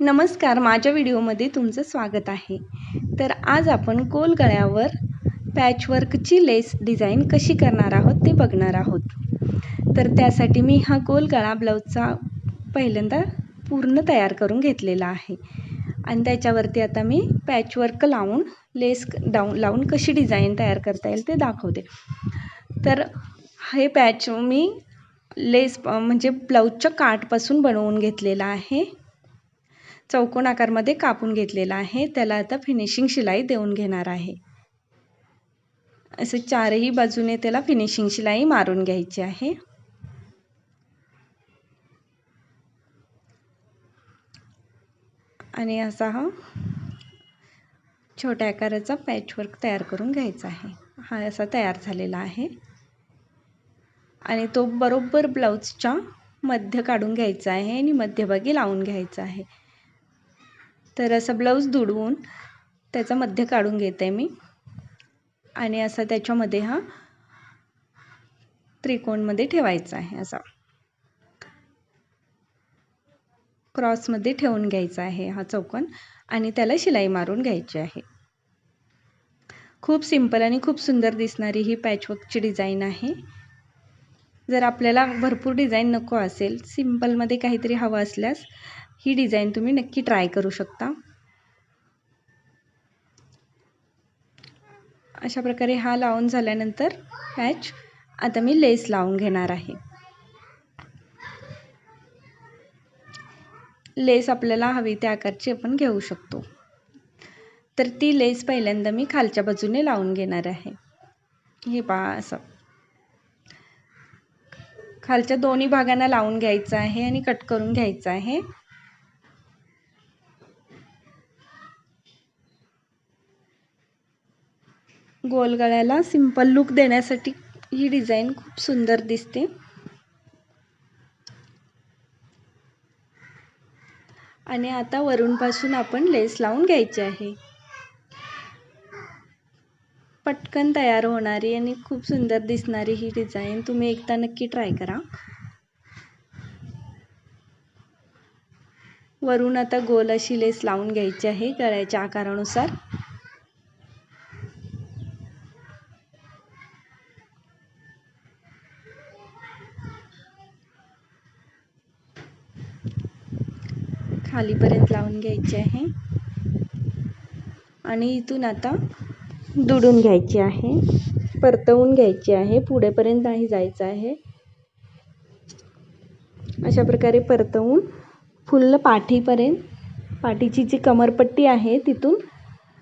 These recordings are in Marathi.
नमस्कार, माझ्या व्हिडिओमध्ये तुमचं स्वागत आहे. तर आज आपण गोल गळ्यावर पॅचवर्कची लेस डिझाईन कशी करणार आहोत ते बघणार आहोत. तर त्यासाठी मी हा गोल गळा ब्लाऊजचा पहिल्यांदा पूर्ण तयार करून घेतलेला आहे आणि त्याच्यावरती आता मी पॅचवर्क लावून लेस लावून कशी डिझाईन तयार करता येईल ते दाखवते. तर हे पॅच मी लेस म्हणजे ब्लाऊजच्या काठपासून बनवून घेतलेला आहे. चौकोन आकारमध्ये कापून घेतलेला आहे. त्याला आता फिनिशिंग शिलाई देऊन घेणार आहे. असे चारही बाजूने त्याला फिनिशिंग शिलाई मारून घ्यायची आहे. आणि असा हा छोट्या आकाराचा पॅचवर्क तयार करून घ्यायचा आहे. हा असा तयार झालेला आहे आणि तो बरोबर ब्लाऊजच्या मध्य काढून घ्यायचा आहे आणि मध्यभागी लावून घ्यायचा आहे. तर असं ब्लाऊज दुडवून त्याचा मध्य काढून घेते मी आणि असा त्याच्यामध्ये हा त्रिकोणमध्ये ठेवायचा आहे. असा क्रॉसमध्ये ठेवून घ्यायचा आहे हा चौकोन आणि त्याला शिलाई मारून घ्यायची आहे. खूप सिंपल आणि खूप सुंदर दिसणारी ही पॅचवर्कची डिझाईन आहे. जर आपल्याला भरपूर डिझाईन नको असेल, सिंपलमध्ये काहीतरी हवं असल्यास ही डिझाईन तुम्ही नक्की ट्राय करू शकता. अशा प्रकारे हा लावून झाल्यानंतर पॅच आता मी लेस लावून घेणार आहे. लेस आपल्याला हवी त्या आकारची आपण घेऊ शकतो. तर ती लेस पहिल्यांदा मी खालच्या बाजूने लावून घेणार आहे. हे पहा, असं खालच्या दोन्ही भागांना लावून घ्यायचं आहे आणि कट करून घ्यायचं आहे. गोल गळ्याला सिंपल लुक देण्यासाठी ही डिझाईन खूप सुंदर दिसते. आणि आता वरूनपासून आपण लेस लावून घ्यायची आहे. पटकन तयार होणारी आणि खूप सुंदर दिसणारी ही डिझाईन तुम्ही एकदा नक्की ट्राय करा. वरून आता गोल अशी लेस लावून घ्यायची आहे गळ्याच्या आकारानुसार. खालीपर्यंत लावून घ्यायची आहे आणि इथून आता दुडून घ्यायची आहे, परतवून घ्यायची आहे. पुढेपर्यंत नाही जायचं आहे. अशा प्रकारे परतवून फुल्ल पाठीपर्यंत, पाठीची जी कमरपट्टी आहे तिथून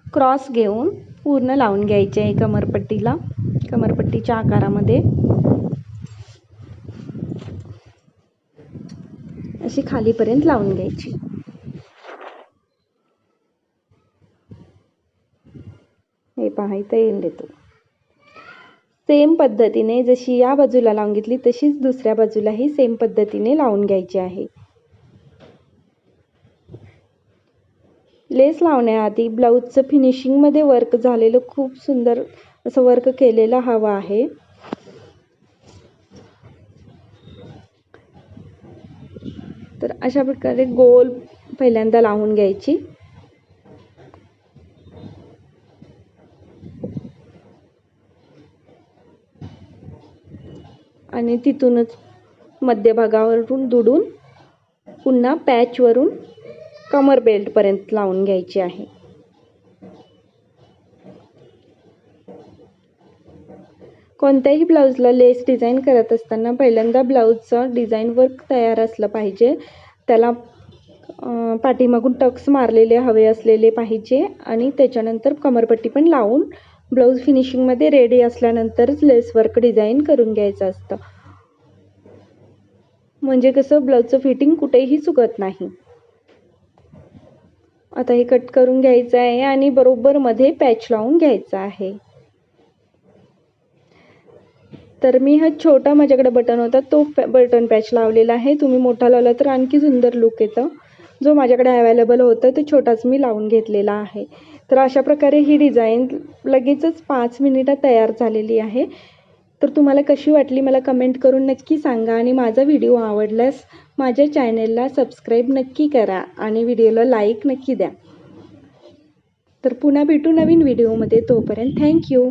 क्रॉस घेऊन पूर्ण लावून घ्यायची आहे कमरपट्टीला. कमरपट्टीच्या आकारामध्ये अशी खालीपर्यंत लावून घ्यायची. हे पहा, इथं येऊन देतो. सेम पद्धतीने जशी या बाजूला लावून घेतली तशीच दुसऱ्या बाजूलाही सेम पद्धतीने लावून घ्यायची आहे. लेस लावण्याआधी ब्लाऊजचं फिनिशिंगमध्ये वर्क झालेलं खूप सुंदर असं वर्क केलेलं हवं आहे. तर अशा प्रकारे गोल पहिल्यांदा लावून घ्यायची. आणि तिथूनच मध्यभागावरून दुडून पुन्हा पॅचवरून कमर बेल्टपर्यंत लावून घ्यायची आहे. कोणत्याही ब्लाऊजला लेस डिझाईन करत असताना पहिल्यांदा ब्लाऊजचं डिझाईन वर्क तयार असलं पाहिजे. त्याला पाठीमागून टक्स मारलेले हवे असलेले पाहिजे आणि त्याच्यानंतर कमरपट्टी पण लावून blouse फिनिशिंगमध्ये ready असल्यानंतरच lace work design करून घ्यायचं असतं. म्हणजे कसं ब्लाऊजचं फिटिंग कुठेही चुकत नाही. आता हे कट करून घ्यायचं आहे आणि बरोबर मध्ये पॅच लावून घ्यायचा आहे. तर मी हा छोटा माझ्याकडे बटन होता तो बटन पॅच लावलेला आहे. तुम्ही मोठा लावला तर आणखी सुंदर लुक येतं. जो माझ्याकडे अवेलेबल होता तो छोटाच मी लावून घेतलेला आहे. तर अशा प्रकारे ही डिझाईन लगेचच 5 मिनिटात तयार झालेली आहे. तर तुम्हाला कशी वाटली मला कमेंट करून नक्की सांगा आणि माझा व्हिडिओ आवडल्यास माझ्या चॅनेलला सबस्क्राईब नक्की करा आणि व्हिडिओला लाईक नक्की द्या. तर पुन्हा भेटू नवीन व्हिडिओमध्ये. तोपर्यंत थँक्यू.